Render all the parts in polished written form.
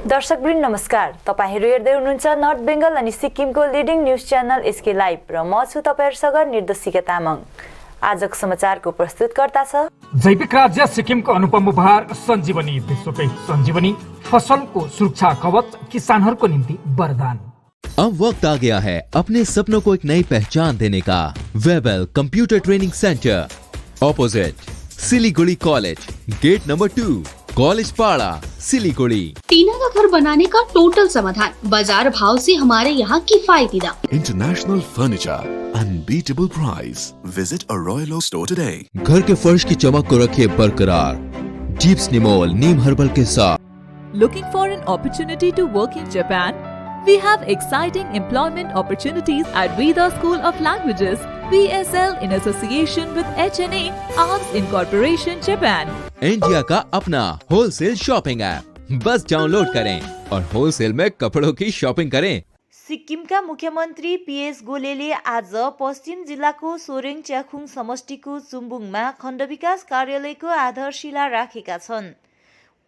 दर्शकवृन्द नमस्कार। तपाईहरु हेर्दै हुनुहुन्छ नर्थ बेंगल अनि सिक्किमको leading news channel SK live र म छु तपाईहरुसँग निर्देशिका तामाङ। आजको समाचारको प्रस्तुतकर्ता छ जैविक राज्य सिक्किमको अनुपम उपहार सञ्जीवनी, विश्वकै सञ्जीवनी फसलको सुरक्षा कवच, किसानहरूको निम्ति वरदान। अब वक्त आ गया है अपने सपनों को एक नई पहचान देने का। Webel computer training centre, opposite Siliguri college, gate number 2, college पाड़ा, सिलीगुड़ी। टीना का घर बनाने का टोटल समाधान, बाजार भाव से हमारे यहाँ किफायती दाम। International furniture, unbeatable price. Visit a Royal Oak store today. घर के फर्श की चमक को रखे बरकरार, जीप्स निमोल नीम हर्बल के साथ। Looking for an opportunity to work in Japan? We have exciting employment opportunities at Vida School of Languages, VSL, in association with HNA Arms Incorporation, Japan. India का अपना होलसेल शॉपिंग ऐप, बस download करें और wholesale में कपड़ों की shopping करें। सिक्किमका मुख्यमन्त्री PS गोलेले आज पश्चिम जिल्लाको सोरेङ च्याखुङ समष्टिको चुम्बुङमा खण्ड विकास कार्यालयको आधारशिला राखेका छन्।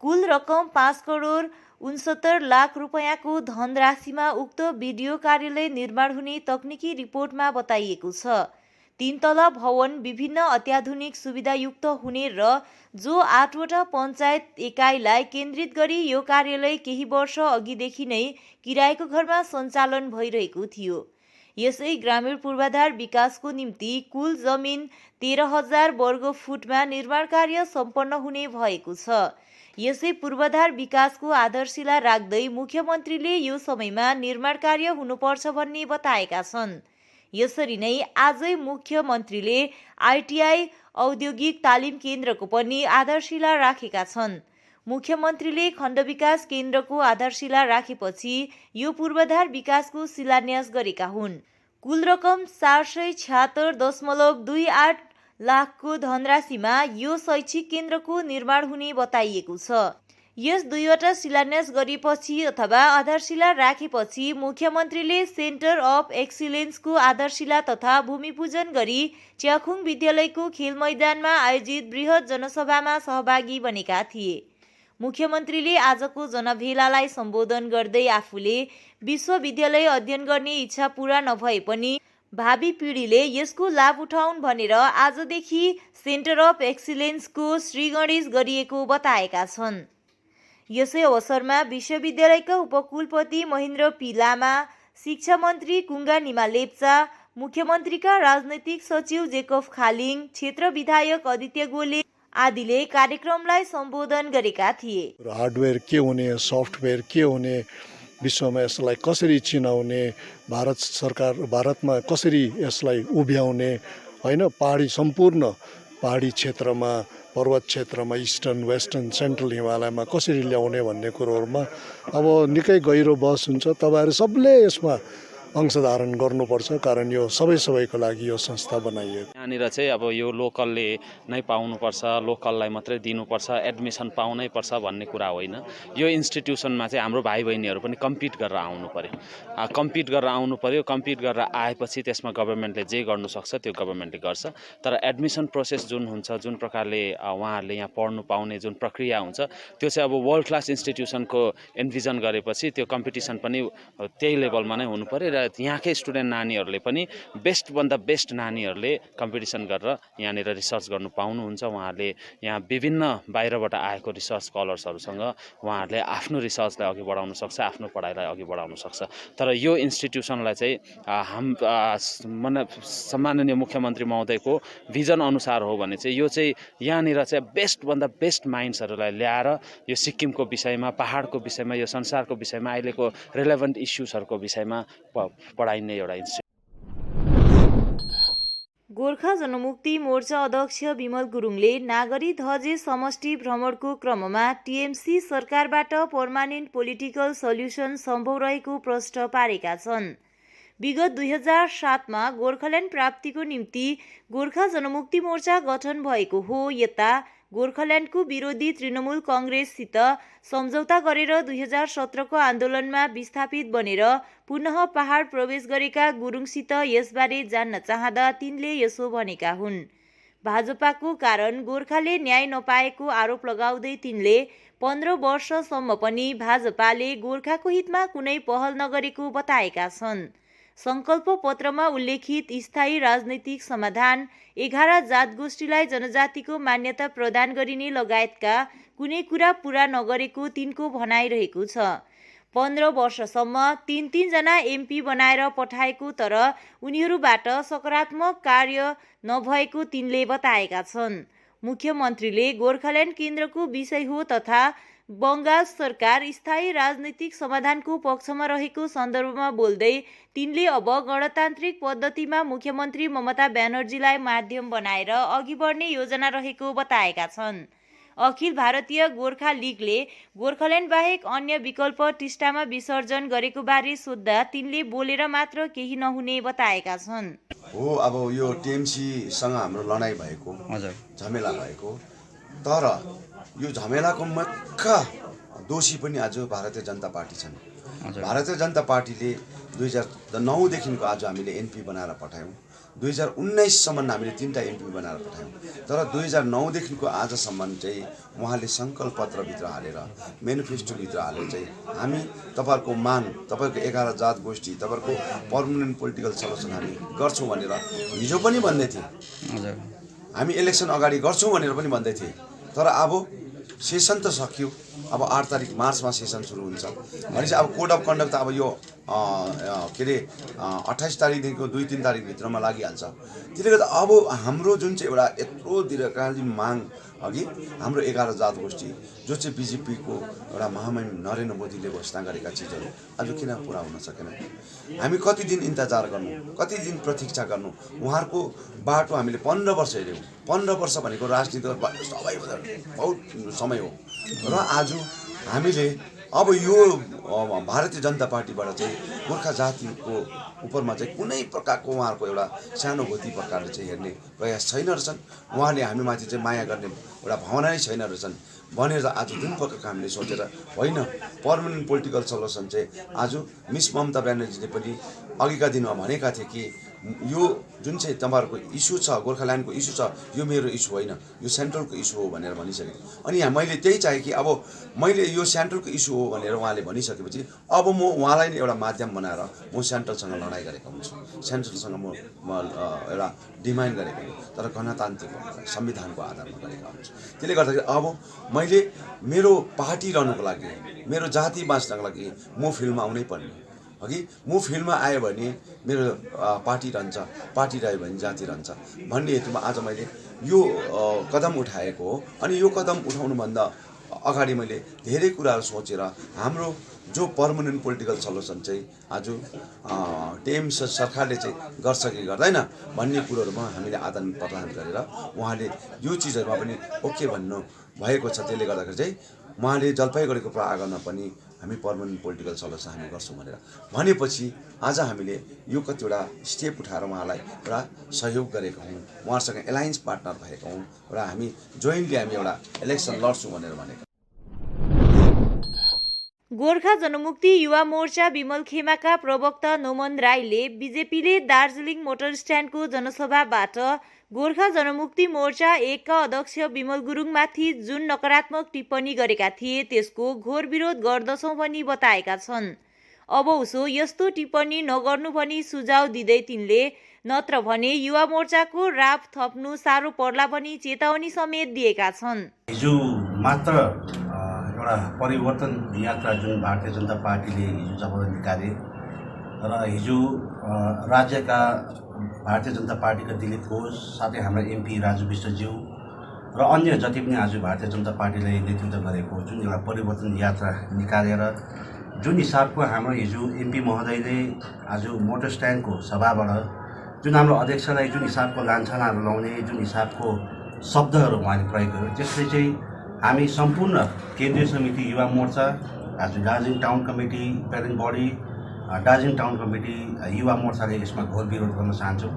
कुल रकम 5 करोड 69 लाख रुपैयाँको धनराशिमा उक्त बिडिओ कार्यालय निर्माण हुने तकनिकी रिपोर्टमा बताइएको छ। 3 तला भवन विभिन्न अत्याधुनिक सुविधायुक्त हुने र जो 8वटा पञ्चायत एकाइलाई केन्द्रित गरी यो कार्यालय केही वर्ष अघिदेखि नै किरायको घरमा सञ्चालन भइरहेको थियो। यसै ग्रामीण पूर्वाधार विकासको निम्ति कुल जमिन 13,000 वर्ग फुटमा निर्माण कार्य सम्पन्न हुने भएको छ। यसै पूर्वाधार विकासको आधारशिला राख्दै मुख्यमन्त्रीले यो समयमा निर्माण कार्य हुनुपर्छ भन्ने बताएका छन्। यसरी नै आजै मुख्यमन्त्रीले आईटीआई औद्योगिक तालिम केन्द्रको पनि आधारशिला राखेका छन्। मुख्यमन्त्रीले खण्ड विकास केन्द्रको आधारशिला राखेपछि यो पूर्वाधार विकासको शिलान्यास गरेका हुन्। कुल रकम 476.28 लाखको धनराशिमा यो शैक्षिक केन्द्रको निर्माण हुने बताइएको छ। यस 2वटा शिलान्यास गरेपछि अथवा आधारशिला राखेपछि मुख्यमन्त्रीले सेन्टर अफ एक्सिलेन्सको आधारशिला तथा भूमिपूजन गरी च्याखुङ विद्यालयको खेल मैदानमा आयोजित बृहत जनसभामा सहभागी बनेका थिए। मुख्यमन्त्रीले आजको जनभेलालाई सम्बोधन गर्दै आफूले विश्वविद्यालय अध्ययन गर्ने इच्छा पूरा नभए पनि भावी पिढीले यसको लाभ उठाउन् भनेर आजदेखि सेन्टर अफ एक्सिलेन्सको श्रीगणेश गरिएको बताएका छन्। यसै अवसरमा विश्वविद्यालयका उपकुलपति महेन्द्र पी लामा, शिक्षा मन्त्री कुङ्गा निमा लेप्चा, मुख्यमन्त्रीका राजनैतिक सचिव जेकब खालिङ, क्षेत्र विधायक आदित्य गोले आदिले कार्यक्रमलाई सम्बोधन गरेका थिए। हार्डवेयर के हुने, सफ्टवेयर के हुने, विश्वमा यसलाई कसरी चिनाउने, भारत सरकार भारतमा कसरी यसलाई उभ्याउने, हैन, पहाडी सम्पूर्ण पहाडी क्षेत्रमा, पर्वत क्षेत्रमा, इस्टर्न वेस्टर्न सेन्ट्रल हिमालयमा कसरी ल्याउने भन्ने कुरोहरूमा अब निकै गहिरो बहस हुन्छ। तपाईहरु सबले यसमा अंशधारण गर्नुपर्छ, कारण यो सबैको लागि यो संस्था बनाइएको। यहाँनिर चाहिँ अब यो लोकलले नै पाउनुपर्छ, लोकललाई मात्रै दिनुपर्छ, एडमिसन पाउनै पर्छ भन्ने कुरा होइन। यो इन्स्टिट्युसनमा चाहिँ हाम्रो भाइ बहिनीहरू पनि कम्पिट गरेर आउनु पर्यो। कम्पिट गरेर आएपछि त्यसमा गभर्नमेन्टले जे गर्नु सक्छ त्यो गभर्नमेन्टले गर्छ। तर एडमिसन प्रोसेस जुन हुन्छ, जुन प्रकारले उहाँहरूले यहाँ पढ्नु पाउने जुन प्रक्रिया हुन्छ, त्यो चाहिँ अब वर्ल्ड क्लास इन्स्टिट्युसनको इन्भिजन गरेपछि त्यो कम्पिटिसन पनि त्यही लेभलमा नै हुनु पर्यो र यहाँकै स्टुडेन्ट नानीहरूले पनि बेस्टभन्दा बेस्ट नानीहरूले कम्पिटिसन गरेर यहाँनिर रिसर्च गर्नु पाउनुहुन्छ। उहाँहरूले यहाँ विभिन्न बाहिरबाट आएको रिसर्च स्कलर्सहरूसँग उहाँहरूले आफ्नो रिसर्चलाई अघि बढाउन सक्छ, आफ्नो पढाइलाई अघि बढाउन सक्छ। तर यो इन्स्टिट्युसनलाई चाहिँ सम्माननीय मुख्यमन्त्री महोदयको भिजन अनुसार हो भने चाहिँ यो चाहिँ यहाँनिर चाहिँ बेस्टभन्दा बेस्ट माइन्ड्सहरूलाई ल्याएर यो सिक्किमको विषयमा, पहाडको विषयमा, यो संसारको विषयमा, अहिलेको रिलेभेन्ट इस्युजहरूको विषयमा पढाइने एउटा इन्स्टिट्युट। गोर्खा जनमुक्ति मोर्चा अध्यक्ष विमल गुरुङले नागरी धजे समष्टि भ्रमणको क्रममा टीएमसी सरकारबाट पर्मानेन्ट पोलिटिकल सल्युसन सम्भव रहेको प्रश्न पारेका छन्। विगत 2007मा गोर्खाल्यान्ड प्राप्तिको निम्ति गोर्खा जनमुक्ति मोर्चा गठन भएको हो। यता गोर्खाल्यान्डको विरोधी तृणमूल कांग्रेससित सम्झौता गरेर 2017को आन्दोलनमा विस्थापित बनेर पुनः पहाड प्रवेश गरेका गुरुङसित यसबारे जान्न चाहँदा तिनले यसो भनेका हुन्। भाजपाको कारण गोर्खाले न्याय नपाएको आरोप लगाउँदै तिनले 15 वर्षसम्म पनि भाजपाले गोर्खाको हितमा कुनै पहल नगरेको बताएका छन्। संकल्प पत्रमा उल्लेखित स्थायी राजनैतिक समाधान, 11 जात गोष्ठीलाई जनजातिको मान्यता प्रदान गरिने लगायतका कुनै कुरा पूरा नगरेको तिनको भनाइरहेको छ। 15 वर्षसम्म 3 जना एमपी बनाएर पठाएको तर उनीहरूबाट सकारात्मक कार्य नभएको तिनले बताएका छन्। मुख्यमन्त्रीले गोर्खाल्यान्ड केन्द्रको विषय हो तथा बङ्गाल सरकार स्थायी राजनैतिक समाधानको पक्षमा रहेको सन्दर्भमा बोल्दै तिनले अब गणतान्त्रिक पद्धतिमा मुख्यमन्त्री ममता ब्यानर्जीलाई माध्यम बनाएर अघि बढ्ने योजना रहेको बताएका छन्। अखिल भारतीय गोर्खा लिगले गोर्खाल्यान्ड बाहेक अन्य विकल्प टिस्टामा विसर्जन गरेको बारे सोध्दा तिनले बोलेर मात्र केही नहुने बताएका छन्। हो, अब यो टिएमसीसँग हाम्रो लडाइँ भएको, झमेला भएको, तर यो झमेलाको मुख्य दोषी पनि आज भारतीय जनता पार्टी छन्। भारतीय जनता पार्टीले 2009 देखिको आज हामीले एमपी बनाएर पठायौँ। 2019 सम्म हामीले 3टा एमपी बनाएर पठायौँ। तर 2009 देखिको आजसम्म चाहिँ उहाँले सङ्कल्प पत्रभित्र हालेर, मेनिफेस्टोभित्र हालेर चाहिँ हामी तपाईँहरूको माग, तपाईँको 11 जात गोष्ठी, तपाईँहरूको पर्मनेन्ट पोलिटिकल सल्युसन हामी गर्छौँ भनेर हिजो पनि भन्दै थिए। हामी इलेक्सन अगाडि गर्छौँ भनेर पनि भन्दै थिए। तर अब सेसन त सकियो, अब 8 तारिक मार्चमा सेसन सुरु हुन्छ भनेपछि अब कोड अफ कन्डक्ट त अब यो के अरे 28 तारिकदेखिको 2-3 तारिकभित्रमा लागिहाल्छ। त्यसले गर्दा अब हाम्रो जुन चाहिँ एउटा यत्रो दीर्घकालीन माग अघि हाम्रो 11 जात गोष्ठी जो चाहिँ बिजेपीको एउटा महामहिम नरेन्द्र मोदीले घोषणा गरेका चिजहरू आज किन पुरा हुन सकेन? हामी कति दिन इन्तजार गर्नु, कति दिन प्रतीक्षा गर्नु? उहाँहरूको बाटो हामीले 15 वर्ष हेऱ्यौँ। 15 वर्ष भनेको राजनीतिक सबैभन्दा बहुत समय हो र आज हामीले अब यो भारतीय जनता पार्टीबाट चाहिँ गोर्खा जातिको उपरमा चाहिँ कुनै प्रकारको उहाँहरूको एउटा सानुभूति प्रकारले चाहिँ हेर्ने प्रयास छैन रहेछन्। उहाँले हामीमाथि चाहिँ माया गर्ने एउटा भावना नै छैन रहेछन् भनेर आज जुन प्रकारको हामीले सोचेर होइन पर्मनेन्ट पोलिटिकल सल्युसन चाहिँ आज मिस ममता ब्यानर्जीले पनि अघिका दिनमा भनेका थिए कि यो जुन चाहिँ तपाईँहरूको इस्यु छ, गोर्खाल्यान्डको इस्यु छ, यो मेरो इस्यु होइन, यो सेन्ट्रलको इस्यु हो भनेर भनिसके। अनि यहाँ मैले त्यही चाहेँ कि अब मैले यो सेन्ट्रलको इस्यु हो भनेर उहाँले भनिसकेपछि अब म उहाँलाई नै एउटा माध्यम बनाएर म सेन्ट्रलसँग लडाइँ गरेको हुन्छु, सेन्ट्रलसँग म एउटा डिमान्ड गरेको हुन्छु, तर गणतान्त्रिक संविधानको आधारमा गरेको हुन्छु। त्यसले गर्दाखेरि अब मैले मेरो पार्टी रहनुको लागि, मेरो जाति बाँच्नको लागि म फिल्डमा आउनै पर्ने। अघि म फिल्डमा आयो भने मेरो पार्टी रहन्छ, पार्टी रह्यो भने जाति रहन्छ भन्ने हेतुमा आज मैले यो कदम उठाएको हो। अनि यो कदम उठाउनुभन्दा अगाडि मैले धेरै कुराहरू सोचेर हाम्रो जो पर्मनेन्ट पोलिटिकल सल्युसन चाहिँ आज टिएमसी सरकारले चाहिँ गर्छ कि गर्दैन भन्ने कुरोहरूमा हामीले आदान प्रदान गरेर उहाँले यो चिजहरूमा पनि ओके भन्नु भएको छ। त्यसले गर्दाखेरि चाहिँ उहाँले जलपाइगुडीको प्राङ्गणमा पनि हामी पर्मनेन्ट पोलिटिकल सल्युसन हामी गर्छौँ भनेर भनेपछि आज हामीले यो कतिवटा स्टेप उठाएर उहाँलाई एउटा सहयोग गरेका हौँ, उहाँहरूसँग एलायन्स पार्टनर भएका हौँ र हामी जोइन्टली हामी एउटा इलेक्सन लड्छौँ भनेर भनेका। गोर्खा जनमुक्ति युवा मोर्चा विमल खेमाका प्रवक्ता नोमन राईले बिजेपीले दार्जिलिङ मोटर स्ट्यान्डको जनसभाबाट गोर्खा जनमुक्ति मोर्चा 1 का अध्यक्ष विमल गुरुङमाथि जुन नकारात्मक टिप्पणी गरेका थिए त्यसको घोर विरोध गर्दछौँ भनी बताएका छन्। अब उसो यस्तो टिप्पणी नगर्नु भनी सुझाव दिँदै तिनले नत्र भने युवा मोर्चाको राप थप्नु साह्रो पर्ला भनी चेतावनी समेत दिएका छन्। हिजो मात्र एउटा परिवर्तन यात्रा जुन भारतीय जनता पार्टीले हिजो जब निकाले र हिजो राज्यका भारतीय जनता पार्टीका दिलीप घोष साथै हाम्रा एमपी राजु विष्टज्यू र अन्य जति पनि आज भारतीय जनता पार्टीले नेतृत्व गरेको जुन एउटा परिवर्तन यात्रा निकालेर जुन हिसाबको हाम्रो हिजो एमपी महोदयले आज मोटर स्ट्यान्डको सभाबाट जुन हाम्रो अध्यक्षलाई जुन हिसाबको लान्छनाहरू लाउने जुन हिसाबको शब्दहरू उहाँले प्रयोग गर्यो त्यसले चाहिँ हामी सम्पूर्ण केन्द्रीय समिति युवा मोर्चा आज Darjeeling town committee parent body Darjeeling town committee युवा मोर्चाले यसमा घोर विरोध गर्न चाहन्छौँ।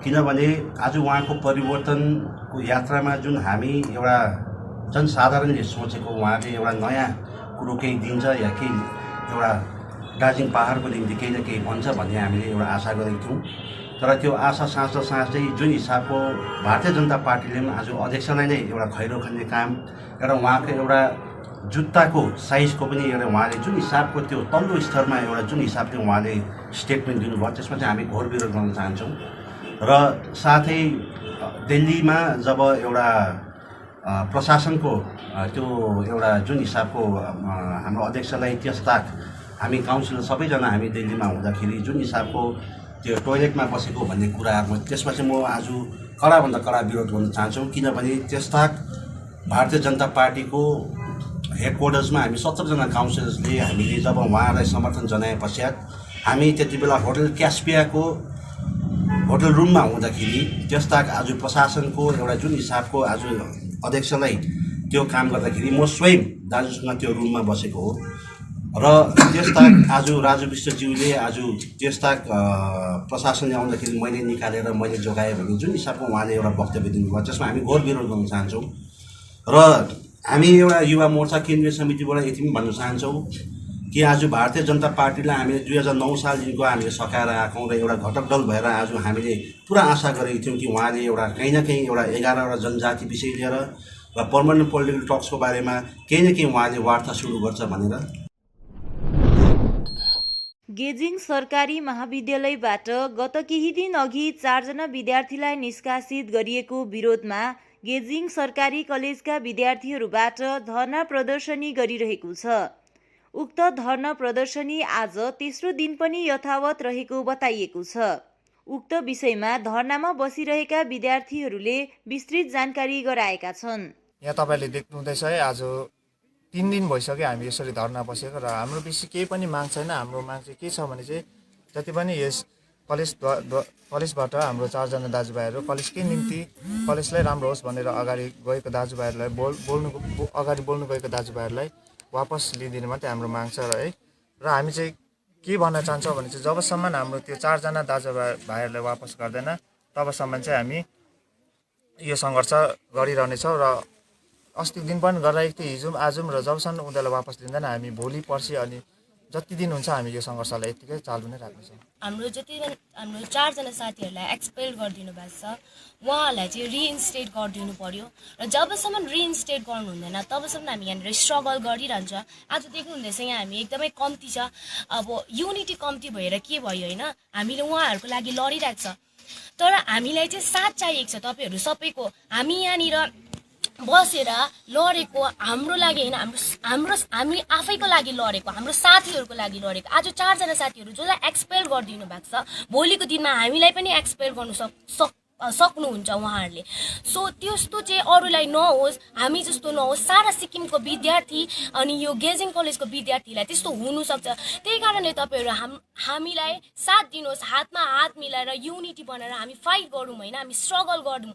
किनभने आज उहाँको परिवर्तनको यात्रामा जुन हामी एउटा जनसाधारणले सोचेको उहाँले एउटा नयाँ कुरो केही दिन्छ या केही एउटा दार्जिलिङ पहाडको निम्ति केही न केही भन्छ भन्ने हामीले एउटा आशा गरेको थियौँ। तर त्यो आशा साँच्दै जुन हिसाबको भारतीय जनता पार्टीले पनि आज अध्यक्षलाई नै एउटा खैरो खन्ने काम एउटा उहाँको एउटा जुत्ताको साइजको पनि एउटा उहाँले जुन हिसाबको त्यो तल्लो स्तरमा एउटा जुन हिसाबले उहाँले स्टेटमेन्ट दिनुभयो त्यसमा चाहिँ हामी घोर विरोध गर्न चाहन्छौँ। र साथै दिल्लीमा जब एउटा प्रशासनको त्यो एउटा जुन हिसाबको हाम्रो अध्यक्षलाई त्यसताक हामी काउन्सिलर सबैजना हामी दिल्लीमा हुँदाखेरि जुन हिसाबको त्यो टोइलेटमा बसेको भन्ने कुराहरू त्यसमा चाहिँ म आज कडाभन्दा कडा विरोध गर्न चाहन्छु। किनभने त्यसताक भारतीय जनता पार्टीको हेडक्वार्टर्समा हामी 17 जना काउन्सिलर्सले हामीले जब उहाँलाई समर्थन जनाए पश्चात हामी त्यति बेला होटल क्यास्पियाको होटल रुममा हुँदाखेरि त्यसताक आज प्रशासनको एउटा जुन हिसाबको आज अध्यक्षलाई त्यो काम गर्दाखेरि म स्वयं दाजुसँग त्यो रुममा बसेको हो। र त्यसताक आज राजु विष्टज्यूले आज त्यसताक प्रशासनले आउँदाखेरि मैले निकालेर मैले जोगाएँ भने जुन हिसाबको उहाँले एउटा वक्तव्य दिनुभयो त्यसमा हामी घोर विरोध गर्न चाहन्छौँ। र हामी एउटा युवा मोर्चा केन्द्रीय समितिबाट यति पनि भन्न चाहन्छौँ कि आज भारतीय जनता पार्टीलाई हामीले 2009 सालदेखिको हामीले सकाएर आएछौँ र एउटा घटक दल भएर आज हामीले पुरा आशा गरेको थियौँ कि उहाँले एउटा कहीँ न कहीँ एउटा 11वटा जनजाति विषय लिएर र पर्मानेन्ट पोलिटिकल टक्सको बारेमा केही न केही उहाँले वार्ता सुरु गर्छ भनेर। गेजिङ सरकारी महाविद्यालयबाट गत केही दिन अघि 4 जना विद्यार्थीलाई निष्कासित गरिएको विरोधमा गेजिङ सरकारी कलेजका विद्यार्थीहरूबाट धरना प्रदर्शनी गरिरहेको छ। उक्त धरना प्रदर्शनी आज तेस्रो दिन पनि यथावत रहेको बताइएको छ। उक्त विषयमा धरनामा बसिरहेका विद्यार्थीहरूले विस्तृत जानकारी गराएका छन्। यहाँ तपाईँले देख्नुहुँदैछ है, आज 3 दिन भइसक्यो हामी यसरी धरना बसेको र हाम्रो बेसी केही पनि माग छैन। हाम्रो माग चाहिँ के छ भने चाहिँ जति पनि यस कलेजबाट हाम्रो 4 जना दाजुभाइहरू कलेजकै निम्ति कलेजलाई राम्रो होस् भनेर अगाडि गएको दाजुभाइहरूलाई अगाडि बोल्नु गएको दाजुभाइहरूलाई वापस लिइदिनु मात्रै हाम्रो माग छ है। र हामी चाहिँ के भन्न चाहन्छौँ भने चाहिँ जबसम्म हाम्रो त्यो 4 जना दाजुभाइहरूलाई वापस गर्दैन तबसम्म चाहिँ हामी यो सङ्घर्ष गरिरहनेछौँ। र अस्तिको दिन पनि गरिरहेको थियो, हिजो आज र जबसम्म उनीहरूलाई वापस लिँदैन हामी भोलि पर्सि अनि जति दिन हुन्छ हामी यो सङ्घर्षलाई यतिकै चालु नै राख्नेछौँ। हाम्रो 4 जना साथीहरूलाई एक्सपेल गरिदिनु भएको छ, उहाँहरूलाई चाहिँ रिइन्स्टेट गरिदिनु पर्यो र जबसम्म रिइन्स्टेट गर्नु हुँदैन तबसम्म हामी यहाँनिर स्ट्रगल गरिरहन्छ। आज देख्नुहुँदैछ यहाँ हामी एकदमै कम्ती छ, अब युनिटी कम्ती भएर के भयो होइन, हामीले उहाँहरूको लागि लडिरहेको छ। तर हामीलाई चाहिँ साथ चाहिएको छ तपाईँहरू सबैको। हामी यहाँनिर बसेर लडेको हाम्रो लागि होइन, हामी आफैको लागि लडेको, हाम्रो साथीहरूको लागि लडेको। आज 4 जना साथीहरू जसलाई एक्सपेल गरिदिनु भएको छ, भोलिको दिनमा हामीलाई पनि एक्सपेल गर्नु सक्नुहुन्छ उहाँहरूले। सो त्यस्तो चाहिँ अरूलाई नहोस्, हामी जस्तो नहोस्, सारा सिक्किमको विद्यार्थी अनि यो गेजिङ कलेजको विद्यार्थीलाई त्यस्तो हुनसक्छ। त्यही कारणले तपाईँहरू हामीलाई साथ दिनुहोस्, हातमा हात मिलाएर युनिटी बनाएर हामी फाइट गरौँ होइन, हामी स्ट्रगल गरौँ।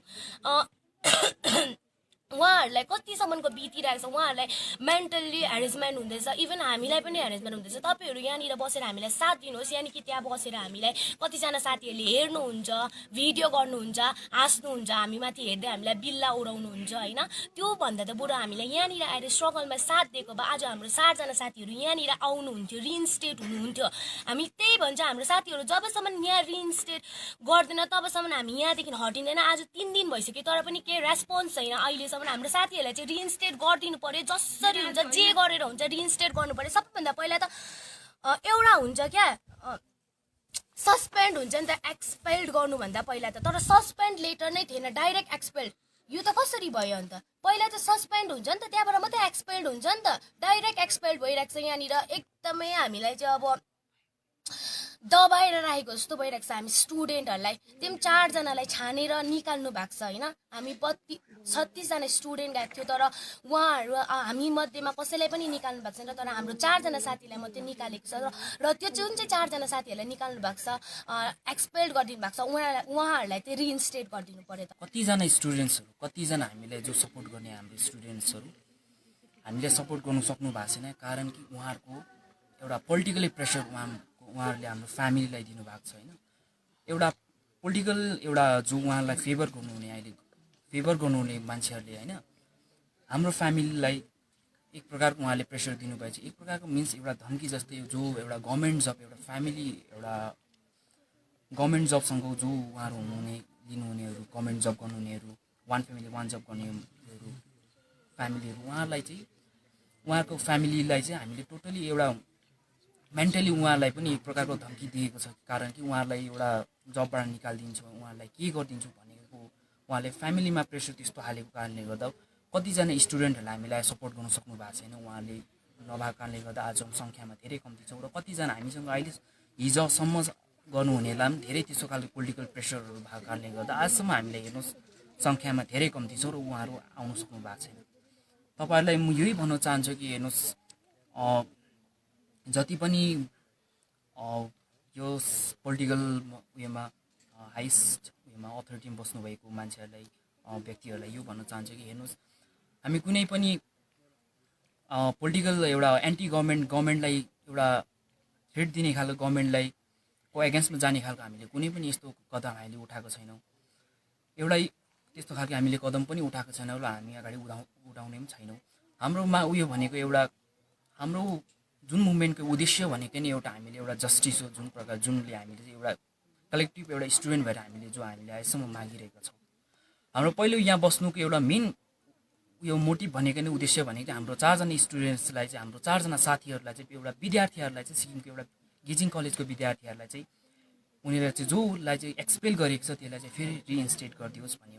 उहाँहरूलाई कतिसम्मको बितिरहेको छ, उहाँहरूलाई मेन्टल्ली हेरेसमेन्ट हुँदैछ, इभन हामीलाई पनि हेरेसमेन्ट हुँदैछ। तपाईँहरू यहाँनिर बसेर हामीलाई साथ दिनुहोस्। यानि कि त्यहाँ बसेर हामीलाई कतिजना साथीहरूले हेर्नुहुन्छ, भिडियो गर्नुहुन्छ, हाँस्नुहुन्छ, हामीमाथि हेर्दै हामीलाई बिल्ला उडाउनुहुन्छ होइन। त्यो भन्दा त बरु हामीलाई यहाँनिर आएर स्ट्रगलमा साथ दिएको भए आज हाम्रो 4 जना साथीहरू यहाँनिर आउनुहुन्थ्यो, रिइन्स्टेट हुनुहुन्थ्यो। हामी त्यही भन्छ, हाम्रो साथीहरू जबसम्म यहाँ रिइन्स्टेट गर्दैन तबसम्म हामी यहाँदेखि हटिँदैन। आज 3 दिन भइसक्यो तर पनि केही रेस्पोन्स छैन अहिलेसम्म। हाम्रो साथीहरूलाई चाहिँ रिइन्स्टेट गरिदिनु पर्यो, जसरी हुन्छ जे गरेर हुन्छ रिइन्स्टेट गर्नु पर्यो। सबभन्दा पहिला त एउटा हुन्छ क्या सस्पेन्ड हुन्छ नि त, एक्सपेल्ड गर्नुभन्दा पहिला त। तर सस्पेन्ड लेटर नै थिएन, डाइरेक्ट एक्सपेल्ड। यो त कसरी भयो अन्त? पहिला त सस्पेन्ड हुन्छ नि त, त्यहाँबाट मात्रै एक्सपेल्ड हुन्छ नि त। डाइरेक्ट एक्सपेल्ड भइरहेको छ यहाँनिर। एकदमै हामीलाई चाहिँ अब दबाएर राखेको जस्तो भइरहेको छ हामी स्टुडेन्टहरूलाई। त्यो 4 जनालाई छानेर निकाल्नु भएको छ होइन। हामी 36 जना स्टुडेन्ट गएको थियो तर उहाँहरू हामी मध्येमा कसैलाई पनि निकाल्नु भएको छैन। तर हाम्रो 4 जना साथीलाई मात्रै निकालेको छ र त्यो जुन चाहिँ 4 जना साथीहरूलाई निकाल्नु भएको छ, एक्सपेल्ड गरिदिनु भएको छ, उहाँहरूलाई चाहिँ रिइन्स्टेट गरिदिनु पर्यो। कतिजना स्टुडेन्ट्सहरू, कतिजना हामीलाई जो सपोर्ट गर्ने हाम्रो स्टुडेन्ट्सहरू हामीले सपोर्ट गर्नु सक्नु भएको छैन। कारण कि उहाँहरूको एउटा पोलिटिकली प्रेसर उहाँहरूले हाम्रो फ्यामिलीलाई दिनुभएको छ होइन। एउटा पोलिटिकल एउटा जो उहाँहरूलाई फेभर गर्नुहुने, अहिले फेभर गर्नुहुने मान्छेहरूले होइन, हाम्रो फ्यामिलीलाई एक प्रकारको उहाँले प्रेसर दिनुभएछ। एक प्रकारको मिन्स एउटा धम्की जस्तै, जो एउटा गभर्मेन्ट जब एउटा फ्यामिली एउटा गभर्मेन्ट जबसँग जो उहाँहरू हुनुहुने लिनुहुनेहरू गभर्मेन्ट जब गर्नुहुनेहरू वान फ्यामिली वान जब गर्नेहरू फ्यामिलीहरू उहाँहरूलाई चाहिँ उहाँहरूको फ्यामिलीलाई चाहिँ हामीले टोटली एउटा मेन्टली उहाँहरूलाई पनि एक प्रकारको धम्की दिएको छ कारण कि उहाँहरूलाई एउटा जबबाट निकालिदिन्छौँ उहाँहरूलाई के गरिदिन्छौँ भनेको उहाँले फ्यामिलीमा प्रेसर त्यस्तो हालेको कारणले गर्दा कतिजना स्टुडेन्टहरूलाई हामीलाई सपोर्ट गर्न सक्नु भएको छैन उहाँले नभएको कारणले गर्दा आज सङ्ख्यामा धेरै कम्ती छौँ र कतिजना हामीसँग अहिले हिजोसम्म गर्नुहुनेलाई पनि धेरै त्यस्तो खालको पोलिटिकल प्रेसरहरू भएको कारणले गर्दा आजसम्म हामीले हेर्नुहोस् सङ्ख्यामा धेरै कम्ती छौँ र उहाँहरू आउनु सक्नु भएको छैन तपाईँहरूलाई म यही भन्न चाहन्छु कि हेर्नुहोस् जति पनि यो पोलिटिकल उयोमा हाइस्ट उयोमा अथोरिटीमा बस्नुभएको मान्छेहरूलाई व्यक्तिहरूलाई यो भन्न चाहन्छु कि हेर्नुहोस् हामी कुनै पनि पोलिटिकल एउटा एन्टी गभर्मेन्टलाई एउटा थ्रेट दिने खालको गभर्मेन्टलाई को एगेन्स्टमा जाने खालको हामीले कुनै पनि यस्तो कदम हामीले उठाएको छैनौँ एउटै त्यस्तो खालको हामीले कदम पनि उठाएको छैनौँ र हामी अगाडि उठाउने पनि छैनौँ हाम्रोमा उयो भनेको एउटा हाम्रो जुन मुभमेन्टको उद्देश्य भनेको नि एउटा हामीले एउटा जस्टिस हो जुन प्रकार जुनले हामीले चाहिँ एउटा कलेक्टिभ एउटा स्टुडेन्ट भएर हामीले जो हामीले अहिलेसम्म मागिरहेका छौँ हाम्रो पहिलो यहाँ बस्नुको एउटा मेन उयो मोटिभ भनेको नै उद्देश्य भनेको चाहिँ हाम्रो 4 जना स्टुडेन्ट्सलाई चाहिँ हाम्रो 4 जना साथीहरूलाई चाहिँ एउटा विद्यार्थीहरूलाई चाहिँ सिक्किमको एउटा गेजिङ कलेजको विद्यार्थीहरूलाई चाहिँ उनीहरूलाई चाहिँ जोलाई चाहिँ एक्सपेल गरेको छ त्यसलाई चाहिँ फेरि रिइन्स्टेट गरिदियोस् भन्ने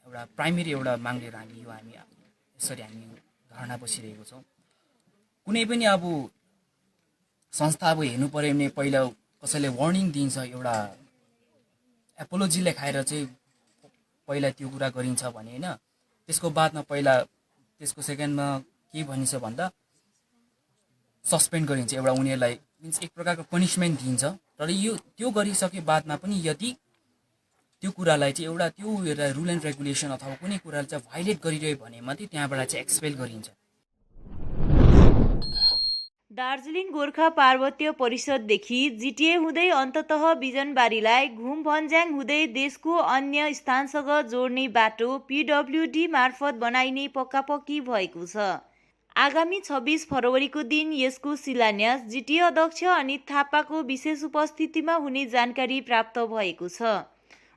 एउटा प्राइमेरी एउटा माग लिएर हामी यसरी हामी धरना बसिरहेको छौँ कुनै पनि अब संस्था अब हेर्नु पऱ्यो भने पहिला कसैले वार्निङ दिन्छ एउटा एपोलोजी लेखाएर चाहिँ पहिला त्यो कुरा गरिन्छ भने होइन त्यसको बादमा पहिला त्यसको सेकेन्डमा के भनिन्छ भन्दा सस्पेन्ड गरिन्छ एउटा उनीहरूलाई मिन्स एक प्रकारको पनिसमेन्ट दिन्छ तर यो त्यो गरिसके बादमा पनि यदि त्यो कुरालाई चाहिँ एउटा त्यो रुल एन्ड रेगुलेसन अथवा कुनै कुरालाई चाहिँ भाइलेट गरिरह्यो भने मात्रै त्यहाँबाट चाहिँ एक्सपेल गरिन्छ दार्जिलिङ गोर्खा पार्वत्य परिषददेखि जिटिए हुँदै अन्ततः बिजनबारीलाई घुम भन्ज्याङ हुँदै देशको अन्य स्थानसँग जोड्ने बाटो पिडब्ल्युडी मार्फत बनाइने पक्कापक्की भएको छ आगामी 26 फरवरीको दिन यसको शिलान्यास जिटिए अध्यक्ष अनित थापाको विशेष उपस्थितिमा हुने जानकारी प्राप्त भएको छ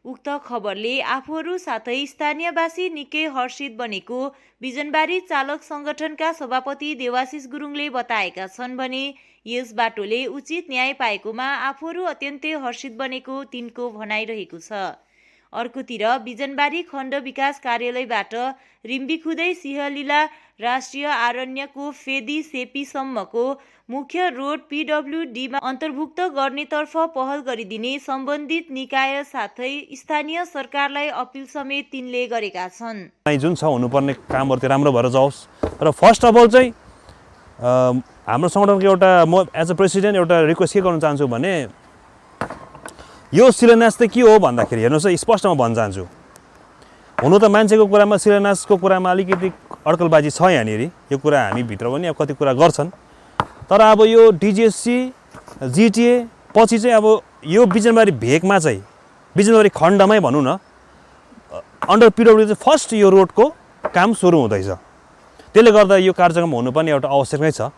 उक्त खबरले आफूहरू साथै स्थानीयवासी निकै हर्षित बनेको बिजनबारी चालक संगठनका सभापति देवाशिष गुरुङले बताएका छन् भने यस बाटोले उचित न्याय पाएकोमा आफूहरू अत्यन्तै हर्षित बनेको तिनको भनाइरहेको छ अर्कोतिर बिजनबारी खण्ड विकास कार्यालयबाट रिम्बिक हुँदै सिंहलीला राष्ट्रिय आरण्यको फेदी सेपीसम्मको मुख्य रोड पिडब्ल्युडीमा अन्तर्भुक्त गर्नेतर्फ पहल गरिदिने सम्बन्धित निकाय साथै स्थानीय सरकारलाई अपिल समेत तिनले गरेका छन् जुन छ हुनुपर्ने कामहरू त्यो राम्रो भएर जाओस् र फर्स्ट अफ अल चाहिँ हाम्रो सङ्गठनको एउटा म एज अ प्रेसिडेन्ट एउटा रिक्वेस्ट के गर्न चाहन्छु भने यो शिलान्यास चाहिँ के हो भन्दाखेरि हेर्नुहोस् स्पष्टमा भन्न चाहन्छु हुनु त मान्छेको कुरामा शिलान्यासको कुरामा अलिकति अड्कलबाजी छ यहाँनिर यो कुरा हामीभित्र पनि अब कति कुरा गर्छन् तर अब यो डिजिएससी जिटिए पछि चाहिँ अब यो बिजनबारी भेगमा चाहिँ बिजनबारी खण्डमै भनौँ न अन्डर पिडब्ल्यू चाहिँ फर्स्ट यो रोडको काम सुरु हुँदैछ त्यसले गर्दा यो कार्यक्रम हुनुपर्ने एउटा आवश्यक नै छ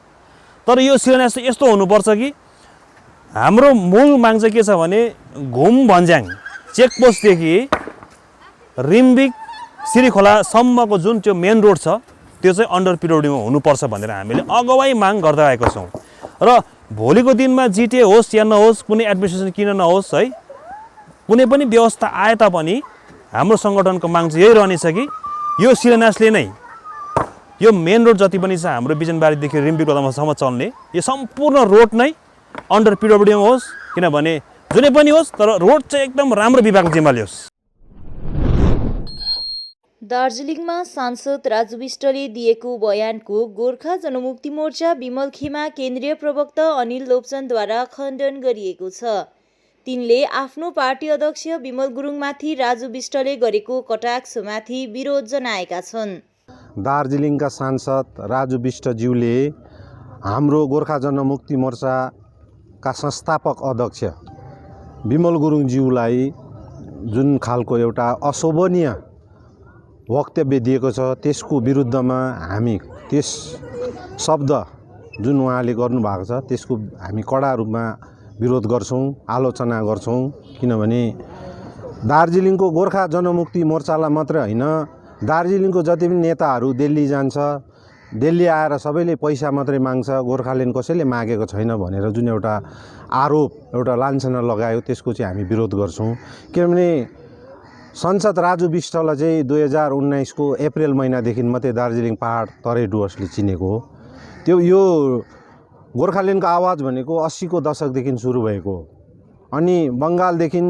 तर यो शिलान्यास चाहिँ यस्तो हुनुपर्छ कि हाम्रो मूल माग चाहिँ के छ भने घुम भन्ज्याङ चेकपोस्टदेखि रिम्बिक सिरिखोलासम्मको जुन त्यो मेन रोड छ त्यो चाहिँ अन्डर पिडब्ल्यूमा हुनुपर्छ भनेर हामीले अगावै माग गर्दै आएको छौँ र भोलिको दिनमा जिटिए होस् या नहोस् कुनै एडमिनिस्ट्रेसन किन नहोस् है कुनै पनि व्यवस्था आए तापनि हाम्रो सङ्गठनको माग चाहिँ यही रहनेछ कि यो शिलान्यासले नै यो मेन रोड जति पनि छ हाम्रो बिजनबारीदेखि रिम्बिक गोदामसम्म चल्ने यो सम्पूर्ण रोड नै अन्डर पिडब्ल्यूमा होस् किनभने जुनै पनि होस् तर रोड चाहिँ एकदम राम्रो विभाग जिम्मा लियोस् दार्जिलिङमा सांसद राजु विष्टले दिएको बयानको गोर्खा जनमुक्ति मोर्चा विमल खेमा केन्द्रीय प्रवक्ता अनिल लोप्चनद्वारा खण्डन गरिएको छ तिनले आफ्नो पार्टी अध्यक्ष विमल गुरुङमाथि राजु विष्टले गरेको कटाक्षमाथि विरोध जनाएका छन् दार्जिलिङका सांसद राजु विष्टज्यूले हाम्रो गोर्खा जनमुक्ति मोर्चाका संस्थापक अध्यक्ष विमल गुरुङज्यूलाई जुन खालको एउटा अशोभनीय वक्तव्य दिएको छ त्यसको विरुद्धमा हामी त्यस शब्द जुन उहाँले गर्नुभएको छ त्यसको हामी कडा रूपमा विरोध गर्छौँ आलोचना गर्छौँ किनभने दार्जिलिङको गोर्खा जनमुक्ति मोर्चालाई मात्रै होइन, दार्जिलिङको जति पनि नेताहरू दिल्ली जान्छ, दिल्ली आएर सबैले पैसा मात्रै माग्छ, गोर्खाल्यान्ड कसैले मागेको छैन भनेर जुन एउटा आरोप, एउटा लाञ्छना लगायो, त्यसको चाहिँ हामी विरोध गर्छौँ। किनभने सांसद राजु विष्टलाई चाहिँ 2019 को अप्रिल महिनादेखि मात्रै दार्जिलिङ पहाड तराई डुवर्सले चिनेको हो। त्यो यो गोर्खाल्यान्डको आवाज भनेको 80 को दशकदेखि सुरु भएको हो। अनि बङ्गालदेखि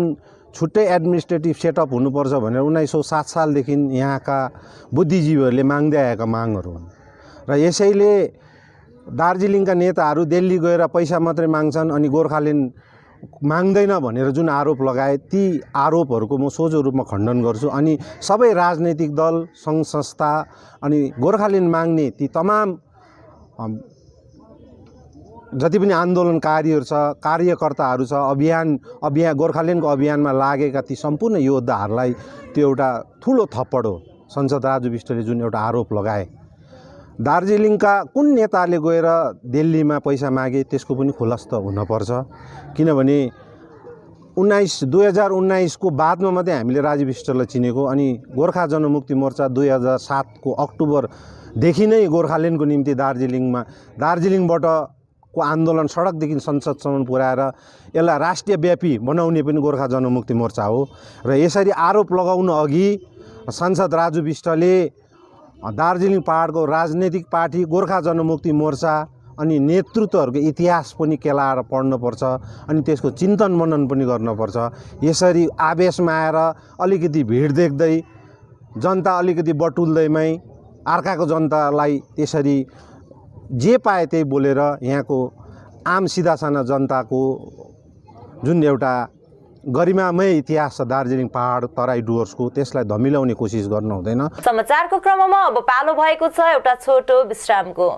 छुट्टै एडमिनिस्ट्रेटिभ सेटअप हुनुपर्छ भनेर 1907 सालदेखि यहाँका बुद्धिजीवीहरूले माग्दै आएका मागहरू हुन्। र यसैले दार्जिलिङका नेताहरू दिल्ली गएर पैसा मात्रै माग्छन् अनि गोर्खाल्यान्ड माग्दैन भनेर जुन आरोप लगाए, ती आरोपहरूको म सोझो रूपमा खण्डन गर्छु। अनि सबै राजनैतिक दल, सङ्घ संस्था अनि गोर्खाल्यान्ड माग्ने ती तमाम जति पनि आन्दोलनकारीहरू छ, कार्यकर्ताहरू छ, अभियान गोर्खाल्यान्डको अभियानमा लागेका ती सम्पूर्ण योद्धाहरूलाई त्यो एउटा ठुलो थप्पड हो। सांसद राजु विष्टले जुन एउटा आरोप लगाए, दार्जिलिङका कुन नेताले गएर दिल्लीमा पैसा मागे त्यसको पनि खुलस्त हुनपर्छ। किनभने 2019 को बादमा मात्रै हामीले राजु विष्टलाई चिनेको। अनि गोर्खा जनमुक्ति मोर्चा 2007 को अक्टोबरदेखि नै गोर्खाल्यान्डको निम्ति दार्जिलिङबाट को आन्दोलन सडकदेखि संसदसम्म पुर्याएर यसलाई राष्ट्रव्यापी बनाउने पनि गोर्खा जनमुक्ति मोर्चा हो। र यसरी आरोप लगाउन अघि सांसद राजु विष्टले दार्जिलिङ पहाडको राजनैतिक पार्टी गोर्खा जनमुक्ति मोर्चा अनि नेतृत्वहरूको इतिहास पनि केलाएर पढ्नुपर्छ अनि त्यसको चिन्तन मनन पनि गर्नुपर्छ। यसरी आवेशमा आएर अलिकति भिड देख्दै जनता अलिकति बटुल्दैमै अर्काको जनतालाई त्यसरी जे पाए त्यही बोलेर यहाँको आम सिधासाना जनताको जुन एउटा गरिमामय इतिहास छ दार्जिलिङ पहाड तराई डुवर्सको, त्यसलाई धमिलाउने कोसिस गर्नु हुँदैन। समाचारको क्रममा अब पालो भएको छ एउटा छोटो विश्रामको।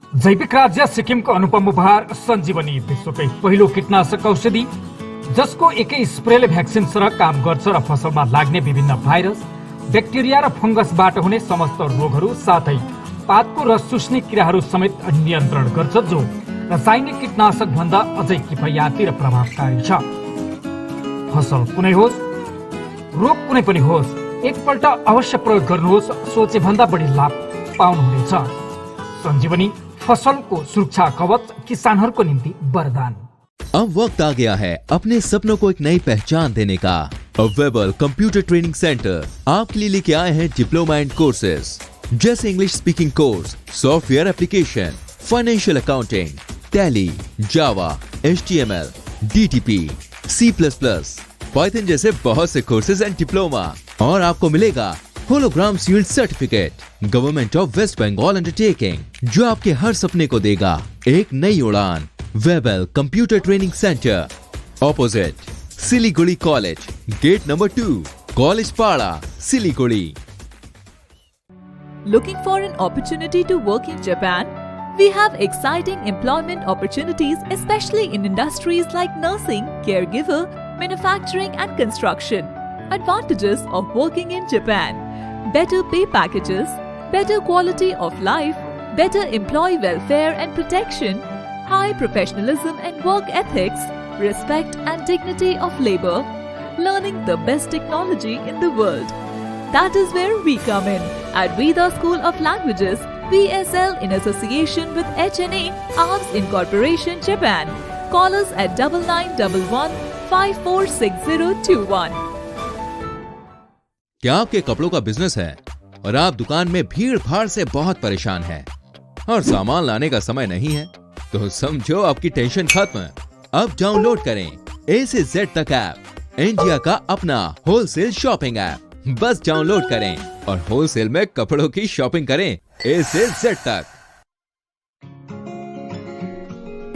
जैविक राज्य सिक्किमको अनुपम उपहार सञ्जीवनी, विश्वकै पहिलो कीटनाशक औषधि जसको एकै स्प्रेले भ्याक्सिन सरह काम गर्छ र फसलमा लाग्ने विभिन्न भाइरस, ब्याक्टेरिया र फंगसबाट हुने समस्त रोगहरू साथै पातको रस चुस्ने किराहरू समेत नियन्त्रण गर्छ, जो रासायनिक कीटनाशक भन्दा अझै किफायती र प्रभावकारी छ। फसल कुनै होस्, रोग कुनै पनि होस्, एकपल्ट अवश्य प्रयोग गर्नुहोस्, सोचे भन्दा बढी लाभ पाउनुहुनेछ। सञ्जीवनी फसलको सुरक्षा कवच, किसानहरूको निम्ति वरदान। अब वक्त आ गया है अपने सपनों को एक नई पहचान देने का। वेबल कंप्यूटर ट्रेनिंग सेंटर आपके लिए लेके आए हैं डिप्लोमा एंड कोर्सेज जैसे English speaking course, software application, financial accounting, Tally, Java, HTML, DTP, C++, Python जैसे बहुत से कोर्सेज एंड डिप्लोमा। और आपको मिलेगा hologram sealed certificate government of West Bengal undertaking, जो आपके हर सपने को देगा एक नई उड़ान। Webel computer training centre, opposite Siliguri college, gate number 2, college पाड़ा, Siliguri. Looking for an opportunity to work in Japan? We have exciting employment opportunities, especially in industries like nursing, caregiver, manufacturing and construction. Advantages of working in Japan: better pay packages, better quality of life, better employee welfare and protection, high professionalism and work ethics, respect and dignity of labor, learning the best technology in the world. That is where we come in at Veda School of Languages, VSL, in association with HNA, ARMS Incorporation, Japan. Call us at 9911 546021. क्या आपके कपड़ों का business है और आप दुकान में भीड़ भाड़ से बहुत परेशान हैं और सामान लाने का समय नहीं है? तो समझो आपकी टेंशन खत्म। अब डाउनलोड करें A से Z तक ऐप, इंडिया का अपना होलसेल शॉपिंग ऐप। बस डाउनलोड करें और होलसेल में कपड़ों की शॉपिंग करें A से Z तक।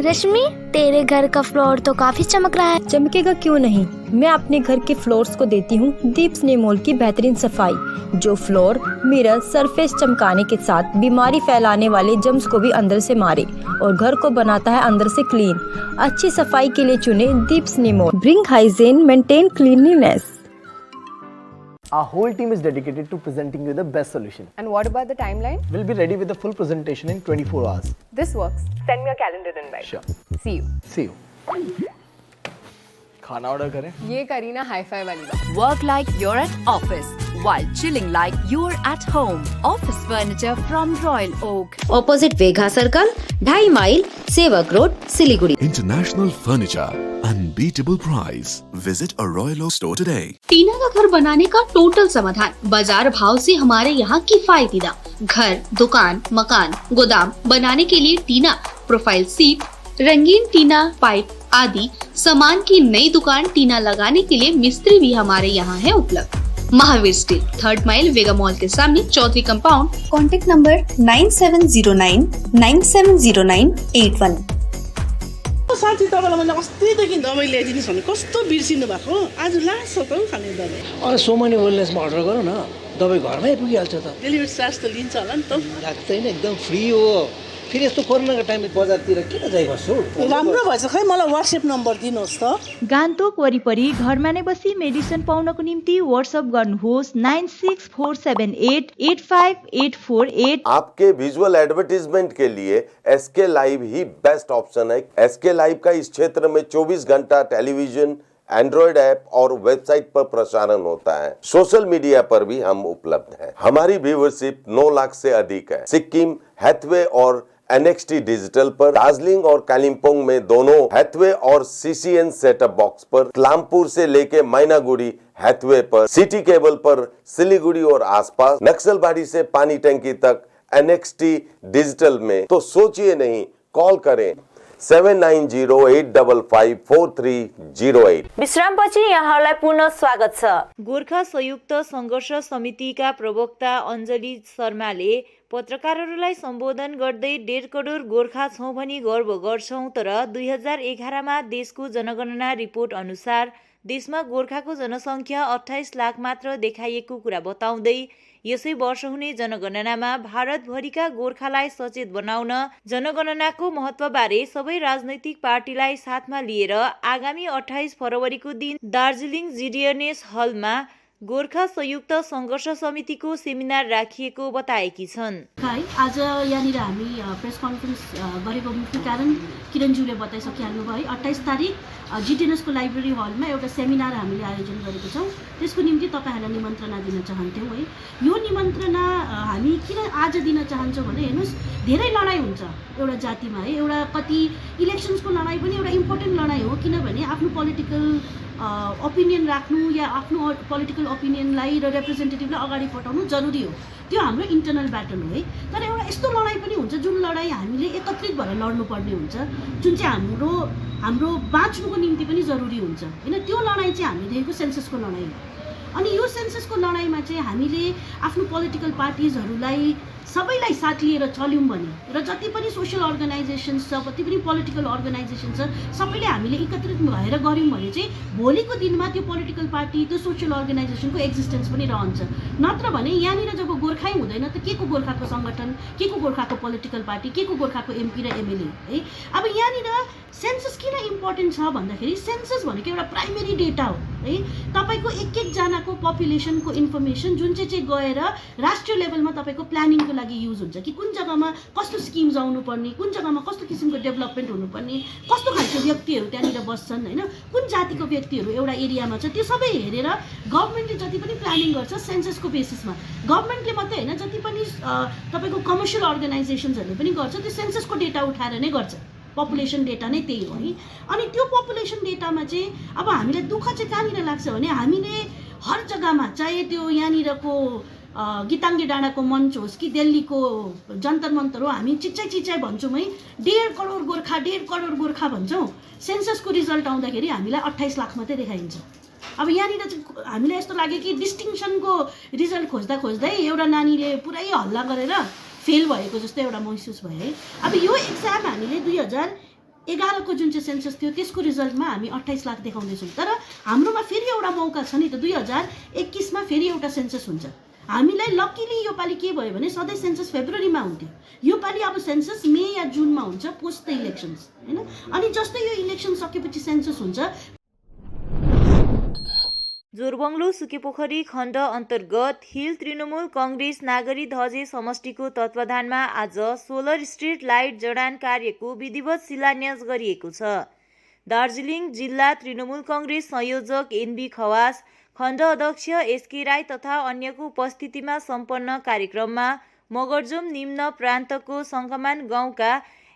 रश्मि, तेरे घर का फ्लोर तो काफी चमक रहा है। चमकेगा क्यों नहीं, मैं अपने घर के फ्लोर्स को देती हूँ दीप्स निमोल की बेहतरीन सफाई, जो फ्लोर मिरर सरफेस चमकाने के साथ बीमारी फैलाने वाले जम्स को भी अंदर से मारे और घर को बनाता है अंदर से क्लीन। अच्छी सफाई के लिए चुने दीप्स निमोल। Bring hygiene, maintain cleanliness. Our whole team is dedicated to presenting you the best solution. And what about the timeline? We'll be ready with the full presentation in 24 hours. This works. Send me a calendar invite. Sure. See you. See you. खाना order करें? ये curry ना hi fi वाली बात। Work like you're at office while chilling like you're at home. Office furniture from Royal Oak. Opposite Vegha Circle, 2.5 mile, Sevak Road, Siliguri. International Furniture, unbeatable price. Visit a Royal Oak store today. टीना का घर बनाने का total समाधान बाजार भाव से हमारे यहाँ किफायती दाम। घर, दुकान, मकान, गोदाम बनाने के लिए टीना, प्रोफाइल सीट, रंगीन टीना, पाइप आदि सामान की नई दुकान टीना लगाने के लिए मिस्त्री भी हमारे यहाँ है उपलब्ध। महावीर स्टील, 3rd माइल, वेगा मॉल के सामने, चौधरी कंपाउंड। Contact number 9709970981। साथी तपाईँलाई मैले अस्तिदेखि दबाई ल्याइदिनुहोस् भने कस्तो बिर्सिनु भएको, आज लास्ट छ त खाने दबाई। अरे सो मेनी वेलनेसमा अर्डर गरौँ न, दबाई घरमै पुगिहाल्छ त। डेलिभरी चार्ज त लिन्छ होला नि त? लाग्दैन, एकदम फ्री हो। फेरि यस्तो कोरोनाको टाइममा बजारतिर किन जाइबस्छु? राम्रो भएछ, खै मलाई व्हाट्सएप नम्बर दिनुहोस् त। गान्तोक वरिपरि घरमा नै बसी मेडिसिन पाउनको निम्ति व्हाट्सएप गर्नुहोस् 9647885848। आपके विजुअल एडवर्टीजमेंट के लिए एसके लाइव ही बेस्ट ऑप्शन है। एसके लाइव का इस क्षेत्र में 24 घंटा टेलीविजन, एंड्रॉइड ऐप और वेबसाइट पर प्रसारण होता है। सोशल मीडिया पर भी हम उपलब्ध हैं। हमारी व्यूवरशिप 9 लाख से अधिक है। सिक्किम, हैथवे और NXT डिजिटल पर, दार्जिलिंग और कालिम्पोंग में दोनों हैथवे और CCN सेटअप बॉक्स पर, क्लामपुर से लेके मैनागुड़ी हैथवे पर, सिटी केबल पर सिलीगुड़ी और आसपास, नक्सलबाड़ी से पानी टंकी तक NXT डिजिटल में। तो सोचिए नहीं, कॉल करें 7908554308। विश्रामपछि यहाँलाई पुनः स्वागत छ। गोर्खा संयुक्त संघर्ष समितिका प्रवक्ता अञ्जली शर्माले पत्रकारहरूलाई सम्बोधन गर्दै 1.5 करोड गोर्खा छौं भनी गर्व गर्छौं, तर 2011 मा देशको जनगणना रिपोर्ट अनुसार देशमा गोर्खाको जनसङ्ख्या 28 लाख मात्र देखाइएको कुरा बताउँदै यसै वर्ष हुने जनगणनामा भारतभरिका गोर्खालाई सचेत बनाउन जनगणनाको महत्त्वबारे सबै राजनैतिक पार्टीलाई साथमा लिएर आगामी 28 फरवरीको दिन दार्जिलिङ GDNS हलमा गोर्खा संयुक्त संघर्ष समितिको सेमिनार राखिएको बताएकी छन्। आज यहाँनिर हामी प्रेस कन्फरेन्स गरेको मुख्य कारण किरणज्यूले बताइसकिहाल्नु भयो। 28 तारिक GDNSको लाइब्रेरी हलमा एउटा सेमिनार हामीले आयोजन गरेको छौँ। त्यसको निम्ति तपाईँहरूलाई निमन्त्रणा दिन चाहन्थ्यौँ है। यो निमन्त्रणा हामी किन आज दिन चाहन्छौँ भने हेर्नुहोस्, धेरै लडाइँ हुन्छ एउटा जातिमा है। एउटा कति इलेक्सन्सको लडाइँ पनि एउटा इम्पोर्टेन्ट लडाइँ हो, किनभने आफ्नो पोलिटिकल ओपिनियन राख्नु या आफ्नो पोलिटिकल ओपिनियनलाई र रिप्रेजेन्टेटिभलाई अगाडि पठाउनु जरुरी हो। त्यो हाम्रो इन्टरनल ब्याटल हो है। तर एउटा यस्तो लडाइँ पनि हुन्छ जुन लडाइँ हामीले एकत्रित भएर लड्नुपर्ने हुन्छ, जुन चाहिँ हाम्रो बाँच्नुको निम्ति पनि जरुरी हुन्छ होइन। त्यो लडाइँ चाहिँ हामीले देखेको सेन्ससको लडाइँ हो। अनि यो सेन्ससको लडाइँमा चाहिँ हामीले आफ्नो पोलिटिकल पार्टिजहरूलाई सबैलाई साथ लिएर चल्यौँ भने र जति पनि सोसल अर्गनाइजेसन्स छ, जति पनि पोलिटिकल अर्गनाइजेसन छ, सबैले हामीले एकत्रित भएर गऱ्यौँ भने चाहिँ भोलिको दिनमा त्यो पोलिटिकल पार्टी, त्यो सोसल अर्गनाइजेसनको एक्जिस्टेन्स पनि रहन्छ। नत्र भने यहाँनिर जब गोर्खै हुँदैन त के को गोर्खाको सङ्गठन, के को गोर्खाको पोलिटिकल पार्टी, के को गोर्खाको MP र MLA है। अब यहाँनिर सेन्सस किन इम्पोर्टेन्ट छ भन्दाखेरि सेन्सस भनेको एउटा प्राइमेरी डेटा हो है। तपाईँको एक जनाको पपुलेसनको इन्फर्मेसन जुन चाहिँ गएर राष्ट्रिय लेभलमा तपाईँको प्लानिङको लागि युज हुन्छ कि कुन जग्गामा कस्तो स्किम्स आउनुपर्ने, कुन जग्गामा कस्तो किसिमको डेभलपमेन्ट हुनुपर्ने, कस्तो खालको व्यक्तिहरू त्यहाँनिर बस्छन् होइन, कुन जातिको व्यक्तिहरू एउटा एरियामा छ, त्यो सबै हेरेर गभर्मेन्टले जति पनि प्लानिङ गर्छ सेन्ससको बेसिसमा। गभर्मेन्टले मात्रै होइन, जति पनि तपाईँको कमर्सियल अर्गनाइजेसन्सहरूले पनि गर्छ, त्यो सेन्ससको डेटा उठाएर नै गर्छ। पपुलेसन डेटा नै त्यही हो है। अनि त्यो पपुलेसन डेटामा चाहिँ अब हामीलाई दुःख चाहिँ कहाँनिर लाग्छ भने हामीले हर जग्गामा, चाहे त्यो यहाँनिरको गीताङ्गे डाँडाको मञ्च होस् कि दिल्लीको जन्तर मन्तर हो, हामी चिच्चाइ भन्छौँ है, 1.5 करोड गोर्खा, 1.5 करोड गोर्खा भन्छौँ। सेन्ससको रिजल्ट आउँदाखेरि हामीलाई 28 लाख मात्रै देखाइन्छ। अब यहाँनिर चाहिँ हामीलाई यस्तो लाग्यो कि डिस्टिङसनको रिजल्ट खोज्दै एउटा नानीले पुरै हल्ला गरेर फेल भएको जस्तो एउटा महसुस भयो है। अब यो एक्जाम हामीले 2011 को जुन चाहिँ सेन्सस थियो त्यसको रिजल्टमा हामी 28 लाख देखाउँदैछौँ। तर हाम्रोमा फेरि एउटा मौका छ नि त, 2021 मा फेरि एउटा सेन्सस हुन्छ। हामीलाई लकिली यो पालि के भयो भने सधैँ सेन्सस फेब्रुअरीमा हुन्थ्यो, यो पालि अब सेन्सस मे या जुनमा हुन्छ, पोस्ट द इलेक्सन्स होइन। अनि जस्तै यो इलेक्सन सकेपछि सेन्सस हुन्छ। जोरबङ्लो सुकेपोखरी खण्ड अन्तर्गत हिल तृणमूल कङ्ग्रेस नागरी धजे समष्टिको तत्वाधानमा आज सोलर स्ट्रिट लाइट जडान कार्यको विधिवत शिलान्यास गरिएको छ। दार्जिलिङ जिल्ला तृणमूल काङ्ग्रेस संयोजक एनबी खवास, खण्ड अध्यक्ष एसके राई तथा अन्यको उपस्थितिमा सम्पन्न कार्यक्रममा मगरजुम निम्न प्रान्तको सङ्कमान गाउँका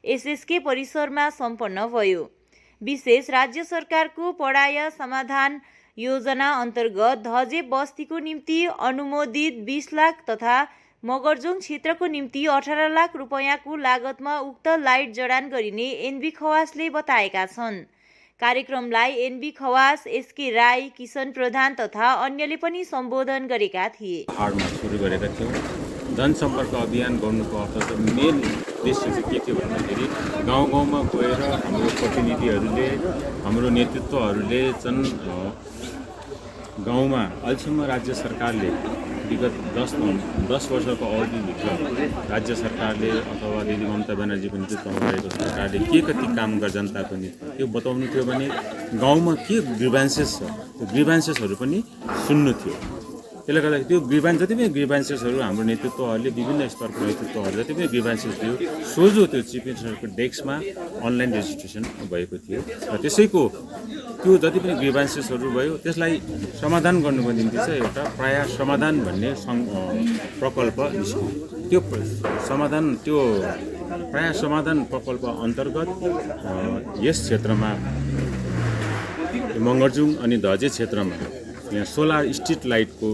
एसएसके परिसरमा सम्पन्न भयो। विशेष राज्य सरकारको पढाय समाधान योजना अन्तर्गत धजे बस्तीको निम्ति अनुमोदित 20 लाख तथा मगरजुङ क्षेत्रको निम्ति 18 लाख रुपैयाँको लागतमा उक्त लाइट जडान गरिने एनबी खवासले बताएका छन्। कार्यक्रमलाई एनबी खवास, एसके राई, किशन प्रधान तथा अन्यले पनि सम्बोधन गरेका थिए। हाडमा सुरु गरेका थियौँ। जनसम्पर्क अभियान गर्नुको अर्थ चाहिँ मेन उद्देश्य चाहिँ के थियो भन्दाखेरि गाउँ गाउँमा गएर हाम्रो प्रतिनिधिहरूले, हाम्रो नेतृत्वहरूले चाहिँ गाउँमा अहिलेसम्म राज्य सरकारले विगत 10 वर्षको अवधिभित्र राज्य सरकारले अथवा दिदी ममता ब्यानर्जीको नेतृत्वमा रहेको सरकारले के कति काम गर्छ जनताको निम्ति त्यो बताउनु थियो भने गाउँमा के ग्रिभेन्सेस छ त्यो ग्रिभेन्सेसहरू पनि सुन्नु थियो। त्यसले गर्दा त्यो जति पनि ग्रिभेन्सेसहरू हाम्रो नेतृत्वहरूले विभिन्न स्तरको नेतृत्वहरू जति पनि ग्रिभेन्सेस थियो सोझो त्यो चिफ मिनिस्टरको डेस्कमा अनलाइन रेजिस्ट्रेसन भएको थियो र त्यसैको त्यो जति पनि ग्रिभेन्सेसहरू भयो त्यसलाई समाधान गर्नुको निम्ति चाहिँ एउटा प्रायः समाधान भन्ने प्रकल्प निस्क्यो। त्यो प्रायः समाधान प्रकल्प अन्तर्गत यस क्षेत्रमा मगरजुङ अनि धजे क्षेत्रमा यहाँ सोलर स्ट्रिट लाइटको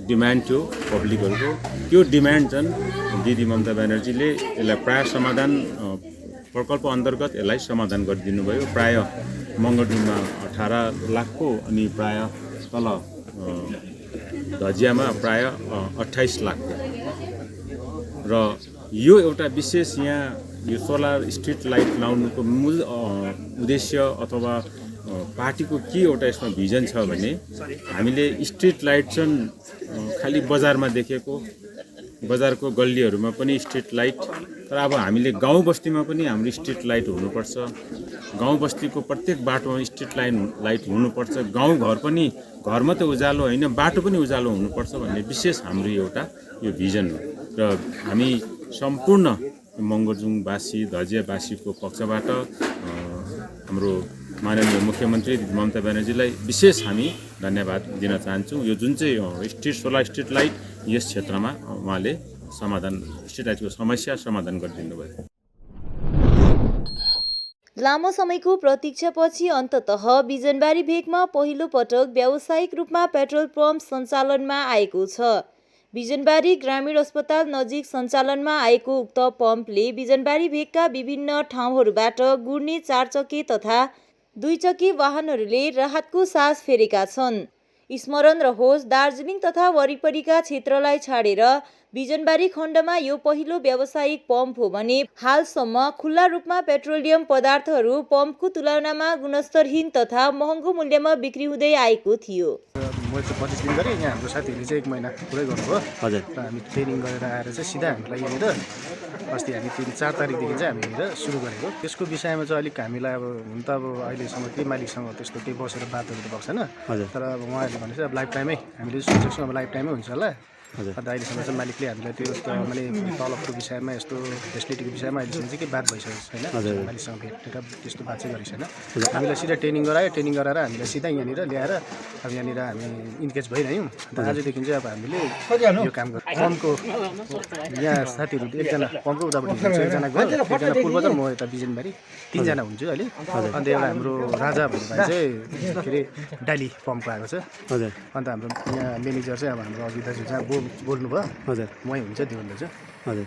डिमान्ड थियो पब्लिकहरूको। त्यो डिमान्ड चाहिँ दिदी ममता ब्यानर्जीले यसलाई प्रायः समाधान प्रकल्प अन्तर्गत यसलाई समाधान गरिदिनु भयो। प्रायः मगरजुङमा 18 लाखको अनि प्रायः तल धजियामा प्रायः 28 लाखको र यो एउटा विशेष यहाँ यो सोलर स्ट्रिट लाइट लाउनुको मूल उद्देश्य अथवा पार्टीको के एउटा यसमा भिजन छ भने हामीले स्ट्रिट लाइट चाहिँ खालि बजारमा देखेको बजारको गल्लीहरूमा पनि स्ट्रिट लाइट तर अब हामीले गाउँ बस्तीमा पनि हाम्रो स्ट्रिट लाइट हुनुपर्छ। गाउँ बस्तीको प्रत्येक बाटोमा स्ट्रिट लाइट हुनुपर्छ। गाउँ घर पनि घर मात्रै उज्यालो होइन बाटो पनि उज्यालो हुनुपर्छ भन्ने विशेष हाम्रो एउटा यो भिजन हो र हामी सम्पूर्ण मगरजुङवासी धजियावासीको पक्षबाट हाम्रो माननीय मुख्यमन्त्री ममता ब्यानर्जीलाई विशेष हामी धन्यवाद दिन चाहन्छौँ। यो जुन चाहिँ सोलर स्ट्रिट लाइट यस क्षेत्रमा उहाँले स्ट्रिट लाइटको समस्या समाधान गरिदिनु भयो। लामो समयको प्रतीक्षापछि अन्ततः बिजनबारी भेगमा पहिलो पटक व्यावसायिक रूपमा पेट्रोल पम्प सञ्चालनमा आएको छ। बिजनबारी ग्रामीण अस्पताल नजिक सञ्चालनमा आएको उक्त पम्पले बिजनबारी भेगका विभिन्न ठाउँहरूबाट गुड्ने 4 चक्के तथा 2 चक्के वाहनहरूले राहतको सास फेरेका छन्। स्मरण रहोस्, दार्जिलिङ तथा वरिपरिका क्षेत्रलाई छाडेर बिजनबारी खण्डमा यो पहिलो व्यावसायिक पम्प हो भने हालसम्म खुल्ला रूपमा पेट्रोलियम पदार्थहरू पम्पको तुलनामा गुणस्तरहीन तथा महँगो मूल्यमा बिक्री हुँदै आएको थियो। मैले चाहिँ 25 दिन गरेँ। यहाँ हाम्रो साथीहरूले चाहिँ 1 महिना पुरै गर्नुभयो। हजुर। र हामी ट्रेनिङ गरेर आएर चाहिँ सिधा हामीलाई यहाँनिर अस्ति हामी 3-4 तारिकदेखि चाहिँ हामी यहाँनिर सुरु गरेको। त्यसको विषयमा चाहिँ अलिक हामीलाई अब हुन त अब अहिलेसम्म केही मालिकसँग त्यस्तो केही बसेर बातहरू त भएको छैन। तर अब उहाँहरूले भने चाहिँ अब लाइफ टाइमै हामीले सोचेको छौँ अब लाइफ टाइमै हुन्छ होला। अन्त अहिलेसम्म चाहिँ मालिकले हामीलाई त्यो मैले तलबको विषयमा यस्तो फेसिलिटीको विषयमा अहिलेसम्म चाहिँ केही बात भइसकेको छैन। मालिकसँग भेटेर त्यस्तो बात चाहिँ गरेको छैन। हामीलाई सिधा ट्रेनिङ गरायो। ट्रेनिङ गराएर हामीलाई सिधा यहाँनिर ल्याएर अब यहाँनिर हामी इन्गेज भइरह्यौँ। अन्त आजदेखि चाहिँ अब हामीले यो काम गर्छौँ। पम्पको यहाँ साथीहरू एकजना पम्पको उतापट्टि हुनुहुन्छ, एकजना गयो, एकजना पूर्व चाहिँ म यता बिजनबारी 3 जना हुन्छु अहिले। अन्त एउटा हाम्रो राजा भन्ने भाइ चाहिँ के अरे डाली पम्पको आएको छ। हजुर। अन्त हाम्रो यहाँ म्यानेजर चाहिँ अब हाम्रो अघि दाजु जहाँ बोल्नुभयो। हजुर। मै हुन्छ दिवन दाजु। हजुर।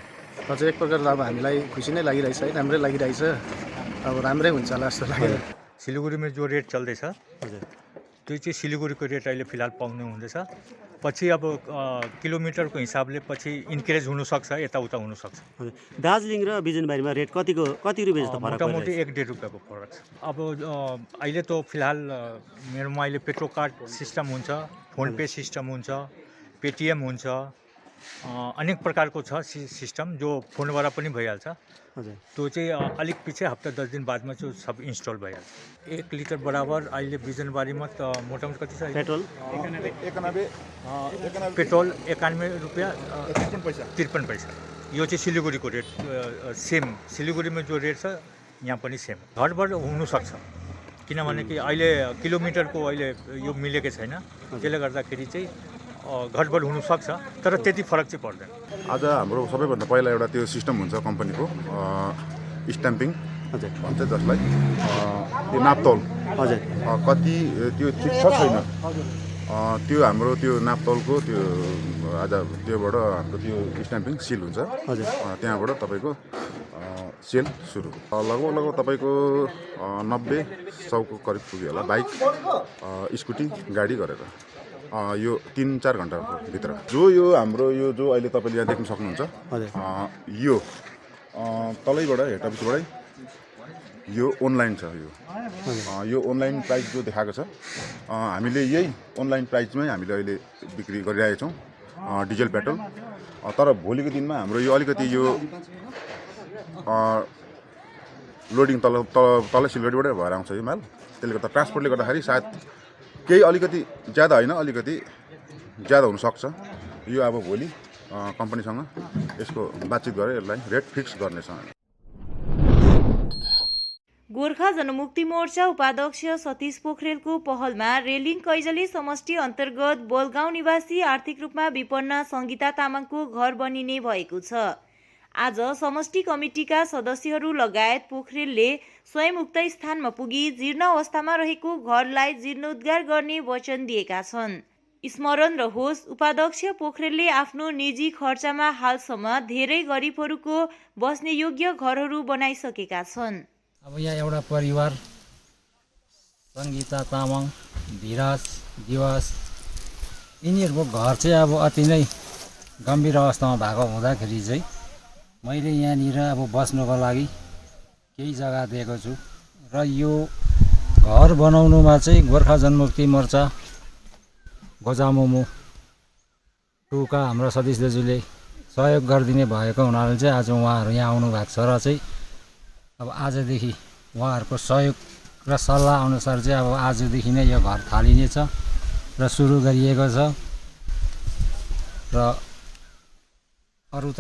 अझ एक प्रकारले अब हामीलाई खुसी नै लागिरहेछ है, राम्रै लागिरहेछ। अब राम्रै हुन्छ होला जस्तो लाग्यो। सिलगढीमा जो रेट चल्दैछ हजुर त्यो चाहिँ सिलगढीको रेट अहिले फिलहाल पाउनु हुँदैछ। पछि अब किलोमिटरको हिसाबले पछि इन्क्रिज हुनसक्छ, यताउता हुनसक्छ। दार्जिलिङ र बिजनबारीमा रेट कति रुपियाँ जस्तो फरक मोटामोटी 1-1.5 रुपियाँको फरक छ। अब अहिले त फिलहाल मेरोमा अहिले पेट्रो कार्ड सिस्टम हुन्छ, फोन पे सिस्टम हुन्छ, पेटिएम हुन्छ, अनेक प्रकारको छ सिस्टम जो फोनबाट पनि भइहाल्छ। हजुर। त्यो चाहिँ अलिक पछि हप्ता 10 दिन बादमा चाहिँ सब इन्स्टल भइहाल्छ। 1 लिटर बराबर अहिले बिजनबारीमा त मोटामोटी कति छ? पेट्रोल 91 पेट्रोल 91 रुपियाँ 53 पैसा। यो चाहिँ सिलगढीको रेट सेम। सिलगढीमा जो रेट छ यहाँ पनि सेम। घटबढ हुनसक्छ किनभने कि अहिले किलोमिटरको अहिले यो मिलेकै छैन, त्यसले गर्दाखेरि चाहिँ गडबड हुनसक्छ, तर त्यति फरक चाहिँ पर्दैन। आज हाम्रो सबैभन्दा पहिला एउटा त्यो सिस्टम हुन्छ कम्पनीको स्ट्याम्पिङ भन्छ, जसलाई त्यो नापतोल कति त्यो ठिक छ छैन, त्यो हाम्रो त्यो नापतोलको त्यो आज त्योबाट हाम्रो त्यो स्ट्याम्पिङ सिल हुन्छ, त्यहाँबाट तपाईँको सेल सुरु लगभग तपाईँको 90-100 को करिब पुग्यो होला, बाइक स्कुटी गाडी गरेर यो 3-4 घन्टाको भित्र। यो हाम्रो यो जो अहिले तपाईँले यहाँ देख्न सक्नुहुन्छ, यो तलैबाट हेड अफिसबाटै यो अनलाइन छ। यो अनलाइन प्राइस जो देखाएको छ, हामीले यही अनलाइन प्राइसमै हामीले अहिले बिक्री गरिरहेका छौँ डिजल पेट्रोल। तर भोलिको दिनमा हाम्रो यो अलिकति यो लोडिङ तल सिलगढीबाटै भएर आउँछ यो माल, त्यसले गर्दा ट्रान्सपोर्टले गर्दाखेरि सायद केही अलिकति ज्यादा होइन, अलिकति ज्यादा हुनसक्छ। यो अब भोलि कम्पनीसँग यसको बातचित गरेर यसलाई रेट फिक्स गर्नेछ। गोर्खा जनमुक्ति मोर्चा उपाध्यक्ष सतीश पोखरेलको पहलमा रेलिङ कैजली समष्टि अन्तर्गत बोलगाउँ निवासी आर्थिक रूपमा विपन्न सङ्गीता तामाङको घर बनिने भएको छ। आज समष्टि कमिटीका सदस्यहरू लगायत पोखरेलले स्वयं उक्त स्थानमा पुगी जीर्ण अवस्थामा रहेको घरलाई जीर्णोद्धार गर्ने वचन दिएका छन्। स्मरण रहोस्, उपाध्यक्ष पोखरेलले आफ्नो निजी खर्चमा हालसम्म धेरै गरिबहरूको बस्ने योग्य घरहरू बनाइसकेका छन्। अब यहाँ एउटा परिवार सङ्गीता तामाङ, धिराज, दिवास, यिनीहरूको घर चाहिँ अब अति नै गम्भीर अवस्थामा भएको हुँदाखेरि चाहिँ मैले यहाँनिर अब बस्नुको लागि केही जग्गा दिएको छु र यो घर बनाउनुमा चाहिँ गोर्खा जनमुक्ति मोर्चा गोजामुमु टुका हाम्रो सतीश दाजुले सहयोग गरिदिने भएको हुनाले चाहिँ आज उहाँहरू यहाँ आउनु भएको छ र चाहिँ अब आजदेखि उहाँहरूको सहयोग र सल्लाह अनुसार चाहिँ अब आजदेखि नै यो घर थालिनेछ र सुरु गरिएको छ। र अरू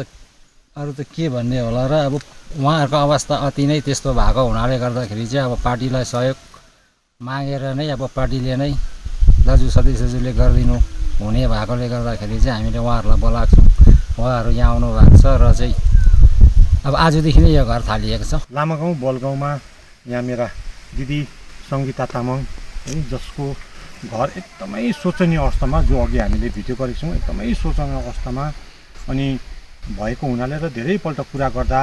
त के भन्ने होला र अब उहाँहरूको अवस्था अति नै त्यस्तो भएको हुनाले गर्दाखेरि चाहिँ अब पार्टीलाई सहयोग मागेर नै अब पार्टीले नै दाजु सतीश दाजुले गरिदिनु हुने भएकोले गर्दाखेरि चाहिँ हामीले उहाँहरूलाई बोलाएको छौँ। उहाँहरू यहाँ आउनु भएको छ र चाहिँ अब आजदेखि नै यो घर थालिएको छ। लामागाउँ बोलगाउँमा यहाँ मेरा दिदी सङ्गीता तामाङ है, जसको घर एकदमै शोचनीय अवस्थामा, जो अघि हामीले भिडियो गरेको छौँ, एकदमै शोचनीय अवस्थामा अनि भएको हुनाले र धेरैपल्ट कुरा गर्दा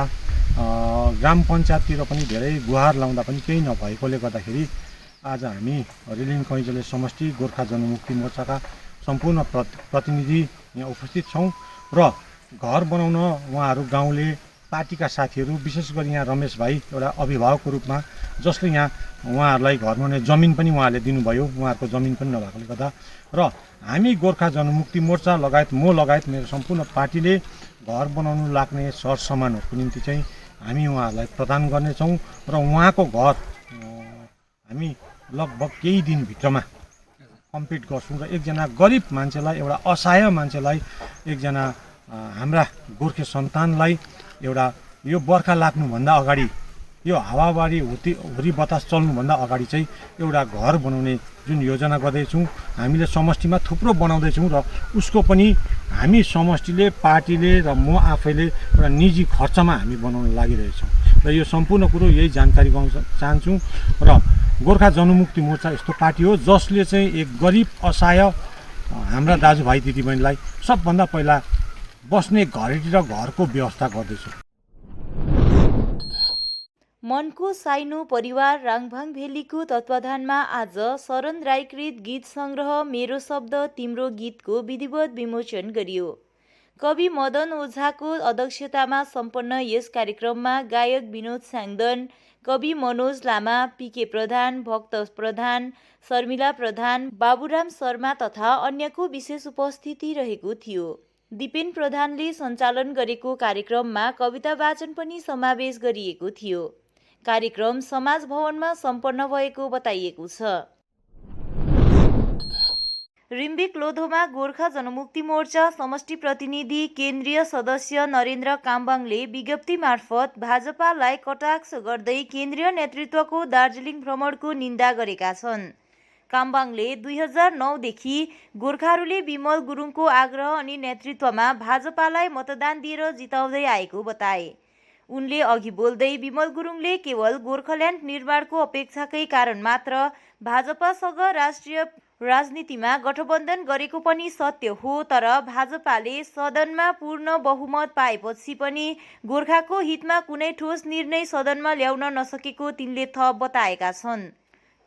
ग्राम पञ्चायततिर पनि धेरै गुहार लाउँदा पनि केही नभएकोले गर्दाखेरि आज हामी रेलिङ कैजले समष्टि गोर्खा जनमुक्ति मोर्चाका सम्पूर्ण प्रतिनिधि यहाँ उपस्थित छौँ र घर बनाउन उहाँहरू गाउँले पार्टीका साथीहरू, विशेष गरी यहाँ रमेश भाइ एउटा अभिभावकको रूपमा, जसले यहाँ उहाँहरूलाई घर बनाउने जमिन पनि उहाँले दिनुभयो, उहाँहरूको जमिन पनि नभएकोले गर्दा र हामी गोर्खा जनमुक्ति मोर्चा लगायत म लगायत मेरो सम्पूर्ण पार्टीले घर बनाउनु लाग्ने सरसामानहरूको निम्ति चाहिँ हामी उहाँहरूलाई प्रदान गर्नेछौँ र उहाँको घर हामी लगभग केही दिनभित्रमा कम्प्लिट गर्छौँ र एकजना गरिब मान्छेलाई, एउटा असहाय मान्छेलाई, एकजना हाम्रा गोर्खे सन्तानलाई एउटा यो बर्खा लाग्नुभन्दा अगाडि, यो हावाबारी हुरी बतास चल्नुभन्दा अगाडि चाहिँ एउटा घर बनाउने जुन योजना गर्दैछौँ, हामीले समष्टिमा थुप्रो बनाउँदैछौँ र उसको पनि हामी समष्टिले, पार्टीले र म आफैले एउटा निजी खर्चमा हामी बनाउन लागिरहेछौँ र यो सम्पूर्ण कुरो यही जानकारी गराउन चाहन्छु। र गोर्खा जनमुक्ति मोर्चा यस्तो पार्टी हो जसले चाहिँ एक गरिब असहाय हाम्रा दाजुभाइ दिदीबहिनीलाई सबभन्दा पहिला बस्ने घरेटी र घरको व्यवस्था गर्दैछौँ। मनको साइनो परिवार राङभाङ भेलीको तत्वाधानमा आज शरण राईकृत गीत सङ्ग्रह मेरो शब्द तिम्रो गीतको विधिवत विमोचन गरियो। कवि मदन ओझाको अध्यक्षतामा सम्पन्न यस कार्यक्रममा गायक विनोद स्याङदन, कवि मनोज लामा, पीके प्रधान, भक्त प्रधान, शर्मिला प्रधान, बाबुराम शर्मा तथा अन्यको विशेष उपस्थिति रहेको थियो। दिपेन प्रधानले सञ्चालन गरेको कार्यक्रममा कविता वाचन पनि समावेश गरिएको थियो। कार्यक्रम समाज भवनमा सम्पन्न भएको बताइएको छ। रिम्बिक लोधोमा गोर्खा जनमुक्ति मोर्चा समष्टि प्रतिनिधि केन्द्रीय सदस्य नरेन्द्र काम्बाङले विज्ञप्ति मार्फत भाजपालाई कटाक्ष गर्दै केन्द्रीय नेतृत्वको दार्जिलिङ भ्रमणको निन्दा गरेका छन्। काम्बाङले 2009 देखि गोर्खाहरूले विमल गुरुङको आग्रह अनि नेतृत्वमा भाजपालाई मतदान दिएर जिताउँदै आएको बताए। उनले अघि बोल्दै विमल गुरुङले केवल गोर्खाल्यान्ड निर्माणको अपेक्षाकै कारण मात्र भाजपासँग राष्ट्रिय राजनीतिमा गठबन्धन गरेको पनि सत्य हो, तर भाजपाले सदनमा पूर्ण बहुमत पाएपछि पनि गोर्खाको हितमा कुनै ठोस निर्णय सदनमा ल्याउन नसकेको तिनले थप बताएका छन्।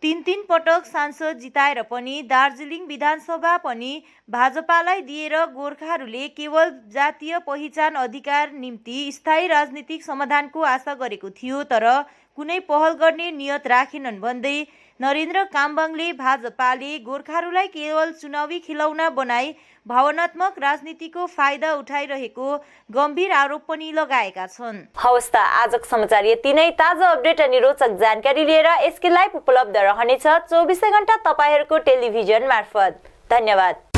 3 पटक सांसद जिताएर पनि दार्जिलिङ विधानसभा पनि भाजपालाई दिएर गोर्खाहरूले केवल जातीय पहिचान अधिकार निम्ति स्थायी राजनीतिक समाधानको आशा गरेको थियो, तर कुनै पहल गर्ने नियत राखेनन् भन्दै नरेन्द्र काम्बाङले भाजपाले गोर्खाहरूलाई केवल चुनावी खेलौना बनाई भावनात्मक राजनीतिको फाइदा उठाइरहेको गम्भीर आरोप पनि लगाएका छन्। हवस् त आजको समाचार यति नै। ताजा अपडेट अनि रोचक जानकारी लिएर एसके लाइभ उपलब्ध रहनेछ 24 घण्टा तपाईहरूको टेलिभिजन मार्फत। धन्यवाद।